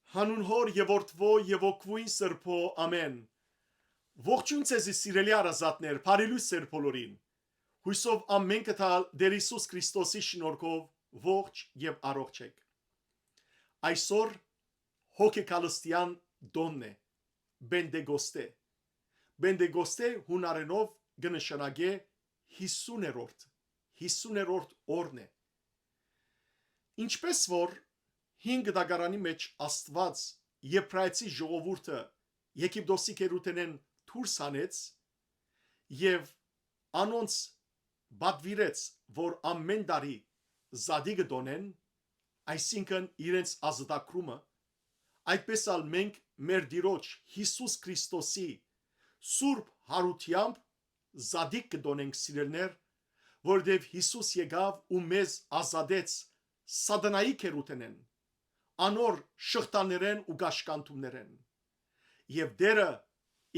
Հանուն հոր եւ որդվո եւ օգվույն սրբո ամեն։ Ողջույն ցեզի սիրելի արազատներ, բարելույս սեր բոլորին։ Հույսով ամեն կտալ Տեր Հիսուս Քրիստոսի շնորհքով ողջ եւ առողջ եք։ Այսօր հոգեկալստյան դոնն է Բենդեգոստե։ Բենդեգոստե հունարենով կնշանակե 50-րդ օրն է։ Ինչպես որ 5 դագարանի մեջ Աստված Եբրայեցի ժողովուրդը Եգիպտոսի գերութենեն դուրս հանեց եւ անոնց բադվիրեց, որ ամեն տարի զադիգը դոնեն, այսինքն իրենց ազատագրումը, այդպես ալ մենք մեր Տիրոջ Հիսուս Քրիստոսի սուրբ հարությամբ զադիգ կդոնենք սիրելներ, որտեւ Հիսուս եկավ ու մեզ ազատեց սատանայի գերութենեն, անոր շղթաներեն ու գաշկանտումներեն, եւ Տերը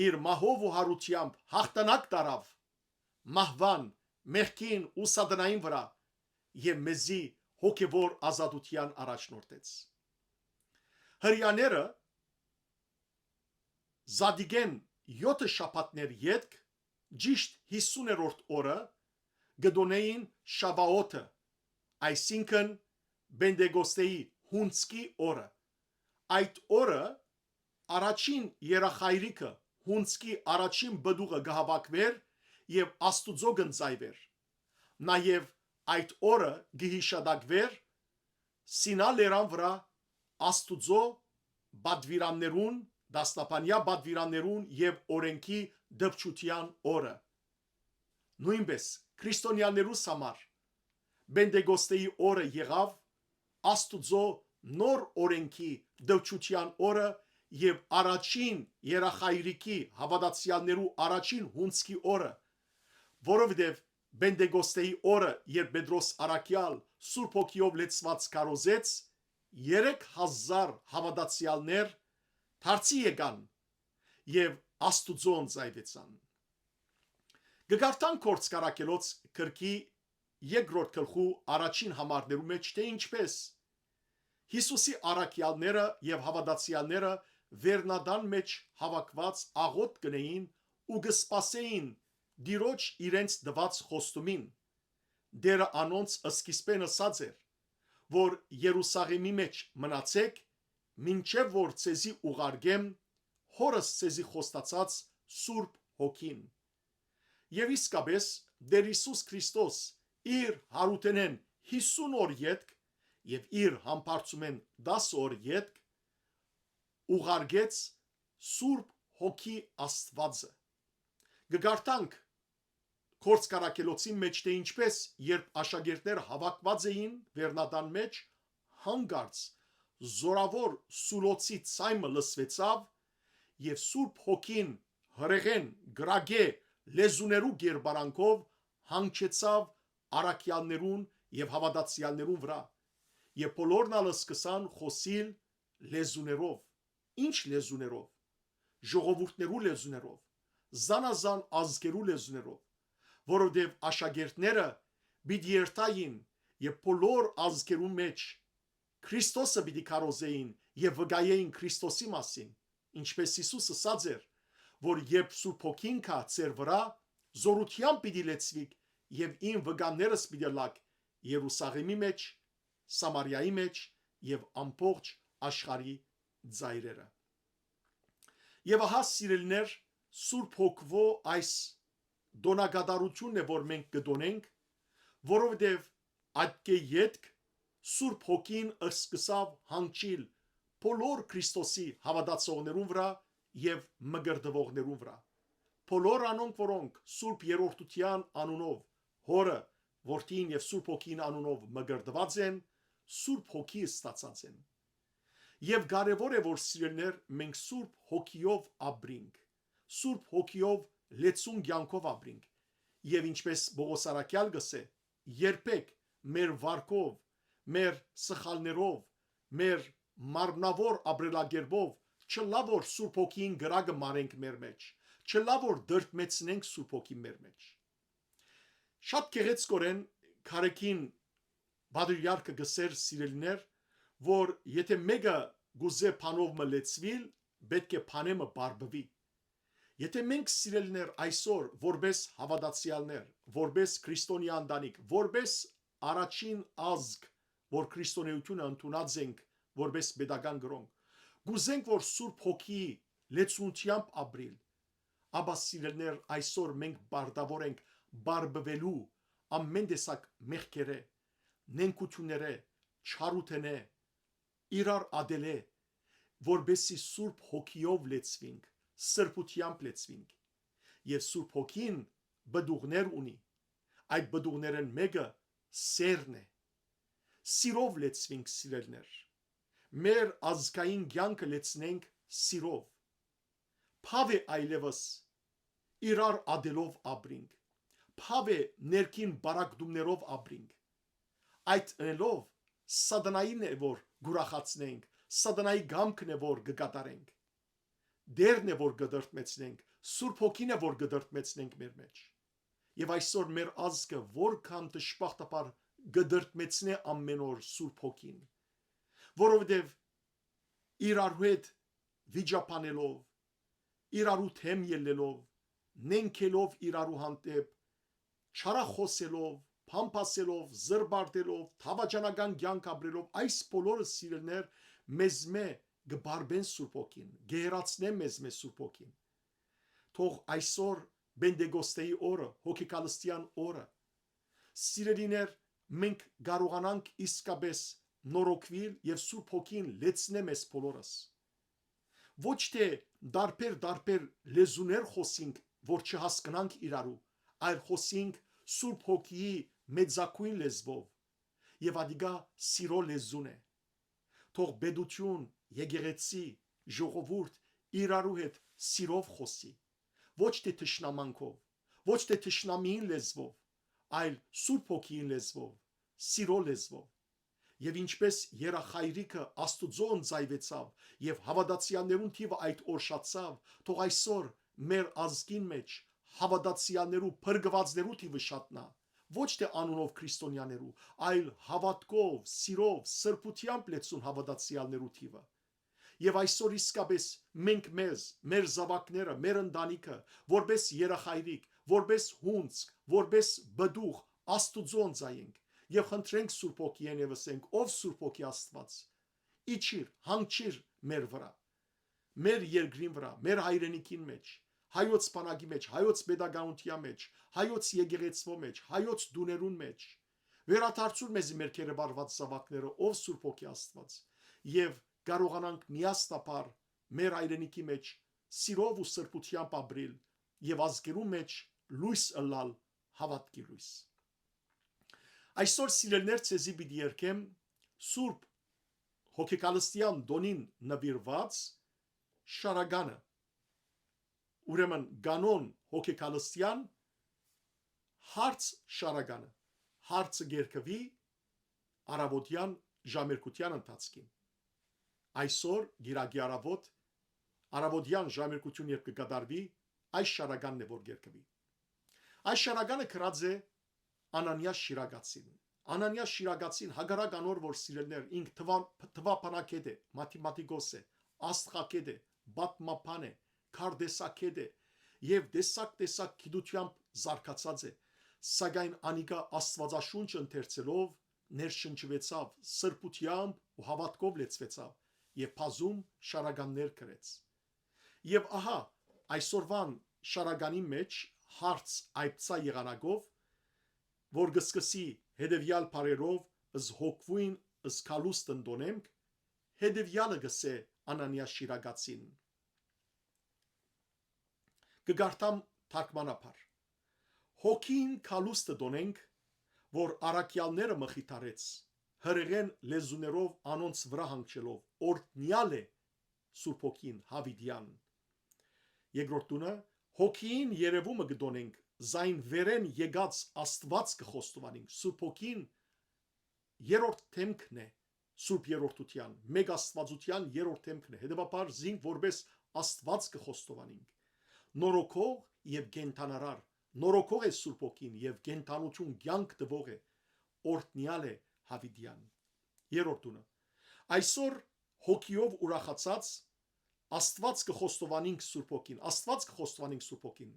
իր մահով ու հարությամբ հաղթանակ տարավ մահվան, մեղքին ու սատանային վրա եւ մեզի հոգեվոր ազատության առաջնորդեց։ Հրյաները զադիգեն 7 շաբաթներ յետք ճիշտ 50-րդ օրը գդոնեին Շաբաոթը, այսինքն Բենդեգոստեի հունցքի օրը։ Այդ օրը առաջին երախայրիկը հունցքի առաջին բդուղը գահավաքվեր եւ Աստուծո գնձայվեր։ Նաեւ այդ օրը գհիշադակվեր Սինա լերան վրա Աստուծո բադվիրաններուն, դաստապանյա բադվիրաններուն եւ օրենքի դպչության օրը։ Նույնպես քրիստոնյաներուս համար Բենդեգոստեի օրը եղավ Աստուծո նոր օրենքի դպչության օրը եւ առաջին երախայրիկի հավատացյալներու առաջին հունցքի օրը, որովհետեւ Բենդեգոստեի օրը, երբ Պետրոս Արաքյալ Սուրբ Հոգիով լեցված կարոզեց, 3000 հավատացյալներ դարձի եկան եւ Աստուծոն զայվեցան։ Գգարտան կորցկարակելոց քրքի երկրորդ գլխու առաջին համարներու մեջ թե ինչպես Հիսուսի արաքյալները եւ հավատացյալները վերնադան մեջ հավաքված աղոտ կնեին ու կսպասեին Տիրոջ իրենց դված խոստումին։ Դերը անոնց սկիզբեն ասած էր, որ Երուսաղեմի մեջ մնացեք, մինչև որ ցեզի ուղարկեմ հորս ցեզի խոստացած Սուրբ Հոգին։ Եվ իսկապես Տեր Հիսուս Քրիստոս իր հարութենեն 50 օր յետք եւ իր համբարձումեն 10 օր յետք ուղարկեց Սուրբ Հոգի Աստվածը։ Գգարտանք կորցկարակելոցի մեջ թե ինչպես երբ աշակերտները հավաքված էին վերնադան մեջ հանգարց զորավոր սուլոցի ցայմը լսվեցավ եւ Սուրբ Հոգին հրեղեն գրագե լեզուներու գերբարանքով հանգչեցավ արաքյալներուն եւ հավատացյալներուն վրա եւ բոլորն ալ սկսան խոսիլ լեզուներով։ Ինչ լեզուներով? Ժողովուրդներու լեզուներով, զանազան ազգերու լեզուներով, որովհետեւ աշակերտները պիտի երթային եւ բոլոր ազգերու մեջ Քրիստոսը պիտի կարոզեին եւ վկայեին Քրիստոսի մասին, ինչպես Հիսուսը ասաց էր, որ երբ Սուրբ Հոգին կա ձեր վրա, զորությամբ պիտի լեցվիք եւ իմ վկաներս պիտի լաք Երուսաղեմի մեջ, Սամարիայի մեջ եւ ամբողջ աշխարհի ծայրերը։ Եվ ահա սիրելիներ, Սուրբ Հոգվո այս դոնագադարությունն է, որ մենք կդոնենք, որովհետև այդ յետք Սուրբ Հոգին սկսավ հանգչիլ բոլոր Քրիստոսի հավատացողներուն վրա եւ մգրտվողներուն վրա։ Բոլոր անոնք, որոնք Սուրբ Երորդության անունով Հորը, Որդին եւ Սուրբ Հոգին անունով մգրտված են, Սուրբ Հոգի ստացած են։ Եվ կարևոր է, որ սիրելիներ, մենք Սուրբ Հոգիով ապրենք, Սուրբ Հոգիով լեցուն կյանքով ապրենք։ Եվ ինչպես Պողոս Արաքյալ գսե, երբեք մեր վարքով, մեր սխալներով, մեր մարմնավոր ապրելակերպով չլա որ Սուրբ Հոգին գրագը մարենք մեր մեջ, չլա որ դրդմեցնենք Սուրբ Հոգի մեր մեջ։ Շատ գեղեցկորեն քարեքին Բադրիարքը գսեր սիրելիներ, որ եթե մեկը գուզե փանով մլեցվիլ, պետք է փանեմը բարբվի։ Եթե մենք սիրելիներ այսօր որպես հավատացյալներ, որպես քրիստոնյա ընտանիք, որպես առաջին ազգ, որ քրիստոնեությունը ընդունած ենք որպես pedagogan գրոնք, գուզենք որ Սուրբ Հոգի լեցունությամբ ապրիլ, ապա սիրելիներ այսօր մենք բարդավոր ենք բարբվելու ամեն տեսակ մեղքերը, նենգությունները, չարութենը, իրար ադելե, որբեսի Սուրբ Հոգիով լեցվինք, սրբությամբ լեցվինք։ Եվ Սուրբ Հոգին բդուղներ ունի, այդ բդուղներն մեկը սերն է, սիրով լեցվինք սիրելներ, մեր ազգային կյանքը լեցնենք սիրով, փավ է այլևս իրար ադելով ապրինք, փավ է ներքին բարակդումներով ապրինք, այդ ընելով սատանային է որ գուրախացնենք, սատանայի գամքն է որ կկատարենք, դերն է որ կդրտմեցնենք, Սուրբ Հոգին է որ կդրտմեցնենք մեր մեջ։ Եվ այսօր մեր ազգը որքան դժբախտաբար կդրտմեցնե ամեն օր Սուրբ Հոգին, որովհետև իրարու հետ վիճապանելով, իրարու թեմ ելնելով, նենքելով իրարու հանդեպ, չարախոսելով, փամփասելով, զրբարտելով, թավաճանական կյանք ապրելով, այս բոլորը սիրելներ մեզ կբարբեն Սուրբ Հոգին, գերացնեն մեզ Սուրբ Հոգին։ Թող այսօր Բենտեգոստեի օրը, հոգեկալստյան օրը, սիրելիներ, մենք կարողանանք իսկապես նորոգվել եւ Սուրբ Հոգին լեցնե մեզ բոլորս։ Ոչ թե դարբեր լեզուներ խոսենք, որ չհասկանանք իրարու, այլ խոսենք Սուրբ Հոգիի մեծակույն լեզվով, եւ ադիգա սիրո լեզուն է։ Թող բեդություն, եկեղեցի, ժողովուրդ իրարու հետ սիրով խոսի, ոչ թե թշնամանքով, ոչ թե թշնամին լեզվով, այլ Սուրբ Հոգիին լեզվով, սիրո լեզվով։ Եվ ինչպես երախայրիկը Աստուծոն զայվեցավ եւ հավատացյալներուն թիվը այդ օրշացավ, թող այսօր մեր ազգին մեջ հավատացյալներու փրկվածներու թիվը շատնա, ոչ թե անունով քրիստոնյաներու, այլ հավատքով, սիրով, սրբությամբ լեցուն հավատացյալներու թիվը։ Եվ այսօր իսկապես մենք մեզ, մեր զավակները, մեր ընտանիքը, որպես երախայրիկ, որպես հունցք, որպես բդուղ Աստուծոն զայենք եւ խնդրենք Սուրբ Հոգիին եւ ասենք. ով Սուրբ Հոգի Աստված, իջիր, հանգչիր մեր վրա, մեր երկրին վրա, մեր հայրենիքին մեջ, հայոց բանակի մեջ, հայոց pedagoganության մեջ, հայոց եկեղեցվո մեջ, հայոց դուներուն մեջ, վերադարձուր մեզ մեր կերեբարված զավակները, ով Սուրբ Հոգի Աստված, եւ կարողանանք միասնապար մեր հայրենիքի մեջ սիրով ու սրբությամբ ապրիլ եւ ազգերու մեջ լույս ըլլալ հավատքի լույս։ Այսօր սիրելներ ցեզի պիտի երկեմ Սուրբ հոգեկալստյան դոնին նվիրված շարագանը, ուրեմն կանոն հոգեկալստյան հարց շարագանը, հարցը գերկվի առավոտյան ժամերկության ընթացքին։ Այսօր գիրագի առավոտյան ժամերկություն երբ կկատարվի, այս շարագանն է որ գերկվի։ Այս շարագանը գրած է Անանիաս Շիրագացին։ Անանիաս Շիրագացին հագարակ անոր որ սիրելներ ինք թվապանակետ է, մաթեմատիկոս է, աստղակետ է, բատմապան է, քարտեզակետ է եւ տեսակ գիտությամբ զարգացած է, սակայն անիկա Աստվածաշունչ ընթերցելով ներշնչվեցավ, սրբությամբ ու հավատքով լեցվեցավ եւ բազում շարագաններ գրեց։ Եվ ահա այսօրվան շարագանի մեջ հարց այբծա եղանակով, որ գսկսի հետևյալ բարերով զհոգվույն զկալուստ ընդոնենք, հետևյալը գսե Անանիաս Շիրագացին։ Կգարտամ թարգմանաբար։ Հոգին կալուստը դոնենք, որ առաքյալները մխիթարեց, հրեղեն լեզուներով անոնց վրա հանգչելով, օրտնյալ է Սուրբ Հոգին հավիդյան։ Երկրորդունը հոգին երևումը կդոնենք, զայն վերեն եկած Աստված կխոստովանենք, Սուրբ Հոգին երրորդ թեմքն է Սուրբ երրորդության, մեկ Աստվածության երրորդ թեմքն է, հետևաբար զինք որպես Աստված կխոստովանենք։ Նորոգող եւ կենթանարար, նորոգող է Սուրբ Հոգին եւ կենթանություն կյանք տվող է, օրտնյալ է հավիդյան։ Երրորդունը այսօր հոգիով ուրախացած Աստված կխոստովանինք Սուրբ Հոգին, Աստված կխոստովանինք Սուրբ Հոգին։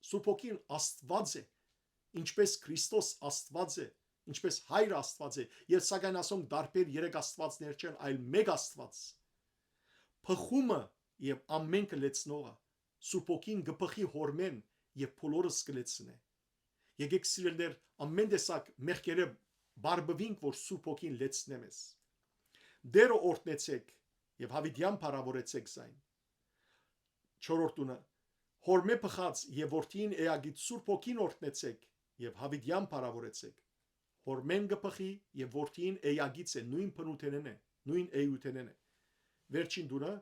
Սուրբ Հոգին Աստված է, ինչպես Քրիստոս Աստված է, ինչպես Հայր Աստված է, եւ սակայն ասում դարբեր երեք Աստվածներ չեն, այլ մեկ Աստված։ Փխումը եւ ամեն կլեցնողը Սուրբ Հոգին գփխի հորմեն եւ բոլորս կլեցնե։ Եկեք սիրելիներ, ամեն տեսակ մեղքերը բարբվինք, որ Սուրբ Հոգին լեցնե մեզ։ Դերը օրհնեցեք եւ հավիտյան փառավորեցեք զայն։ 4-ուրդը հորմե փխած եւ որդին էագից Սուրբ Հոգին օրհնեցեք եւ հավիտյան փառավորեցեք։ Հորմեն գփխի եւ որդին էագից է, նույն փնութենն է, նույն էյութենն է։ Վերջին դուրը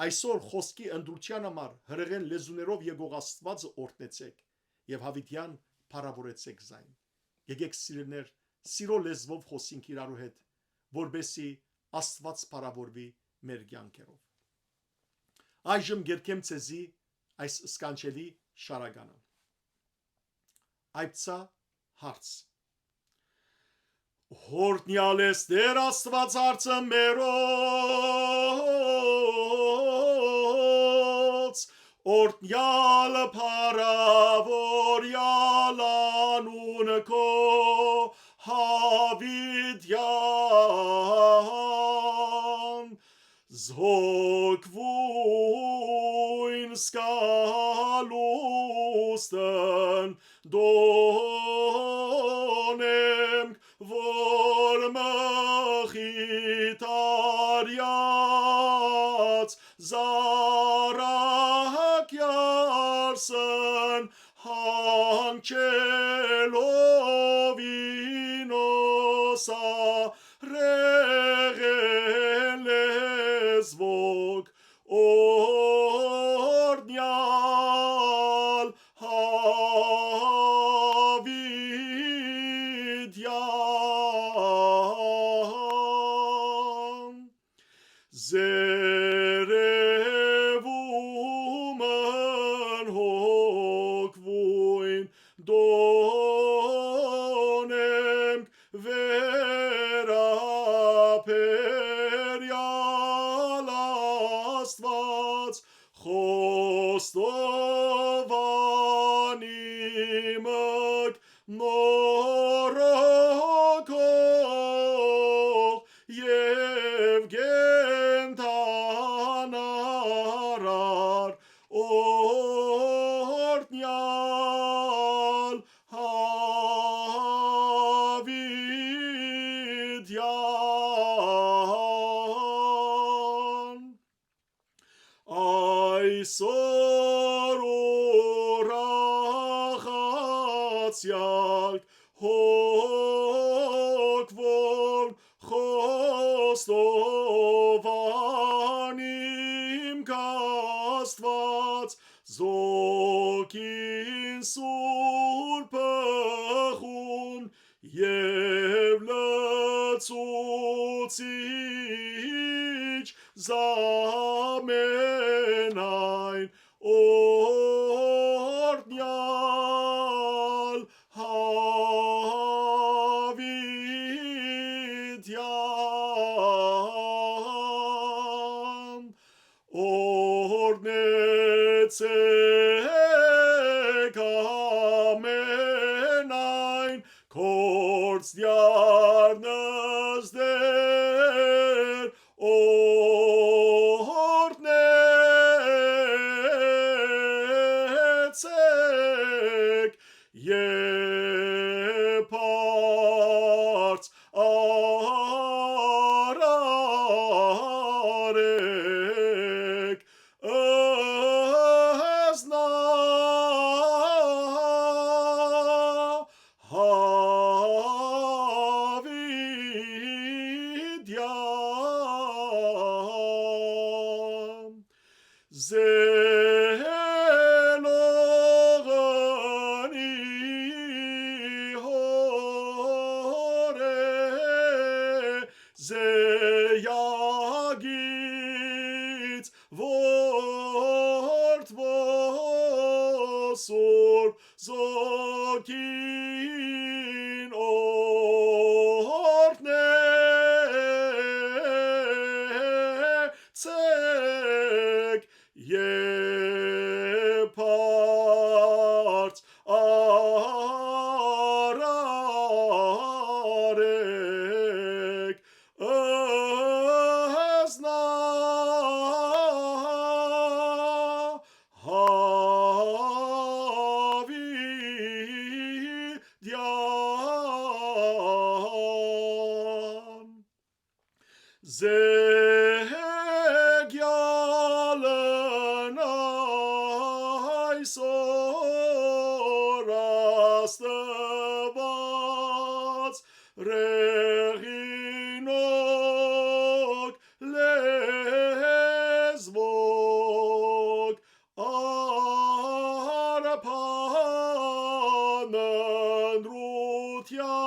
այսօր խոսքի ընդրության համար հրեղեն լեզուներով եկող Աստվածը օրհնեցեք եւ հավիտյան փառավորեցեք զայն։ Եկեք սիրելիներ, սիրո լեզվով խոսենք իրարու հետ, որբեսի Աստված փառավորվի մեր կյանքերով։ Այժմ գերկեմ ցեզի այս սկանչելի շարականը։ Այբցա հարց։ Հորտնյալ ես Տեր Աստված հարցը մերոց, օրտնյալ փառավորյալ անունը քո հավիտյան զոկվույն սկալուստն դոնեմ որ մխիտարյաց զարակ յարսն հանչելով ինոսա ռեղեն լեզվոք օրնյալ հավիտյան զերևումն հոգվույն դոնենք վերապերյալ Աստված խոստովանի մգ նորոգող և գենթանարար օրտնյալ հավիտյան այսօր ուրախացյալ հոգվոն խոստովանիմ կաստված զոքին սուրբը խուն և լծուցիչ զամենայն օրտնյալ հավիտյան օրնեցեք ամենայն կործդյարնս դեր օրնեցեք եփարց արարեք ըզնա հավիտյան զելողնի հորե զեյագից որդվոսոր զոքին օրտնեցեք ցեք եւ փարց արարեք ըզնա հավիդյան Զեգյալն այսօր աստված ռեղինոք լեզվոք արապան ընրության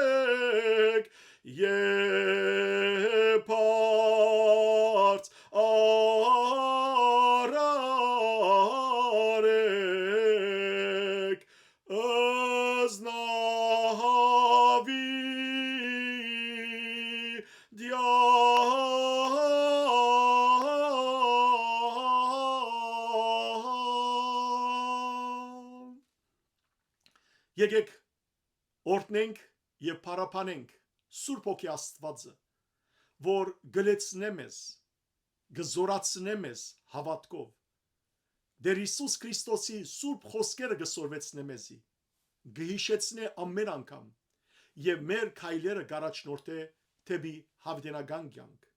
օրնեցեք եւ փարց արարեք ըզնահավիդյան Եկեք օրհնենք եւ փառաբանենք Սուրբ Հոգի Աստվածը, որ գլեցնե մեզ, գզորացնե մեզ հավատքով։ Դեր Հիսուս Քրիստոսի սուրբ խոսքերը գսորվեցնե մեզի, գհիշեցնե ամեն անգամ եւ մեր քայլերը գարաչնորթե թեպի հավիտենական կյանք։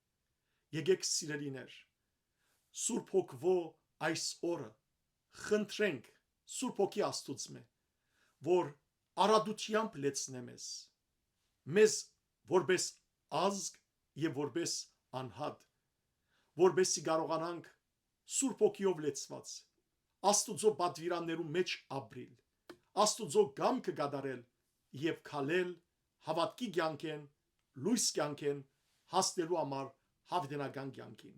Եկեք սիրելիներ, Սուրբ Հոգվո այս օրը խնդրենք Սուրբ Հոգի Աստուծմե, որ արադությամբ լեցնե մեզ որպես ազգ եւ որպես անհատ, որպեսզի կարողանանք Սուրբ Հոգիով լեցված Աստուծո պատվիրաններու մեջ ապրիլ, Աստուծո կամքը կատարել եւ քալել հավատքի կյանքեն, լույս կյանքեն հասնելու համար հավիտենական կյանքին։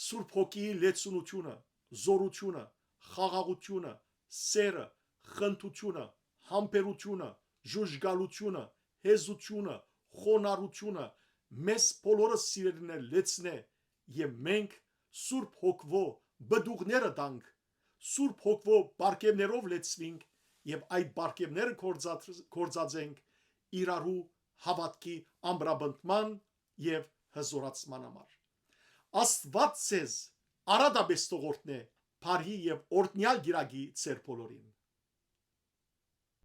Սուրբ Հոգիի լեցունությունը, զորությունը, խաղաղությունը, սերը, խնդությունը, համբերությունը, ժուժգալությունը, հեզությունը, խոնարհությունը մեզ բոլորս սիրելիներ լեցնե եւ մենք Սուրբ Հոգվո բդուղները տանք, Սուրբ Հոգվո բարգևներով լեցվինք եւ այդ բարգևները կործածենք իրարու հավատքի ամրապնդման եւ հզորացման համար։ Աստված ձեզ արադաբես թողորտնե բարի եւ օրհնյալ գիրագի ձեր բոլորին։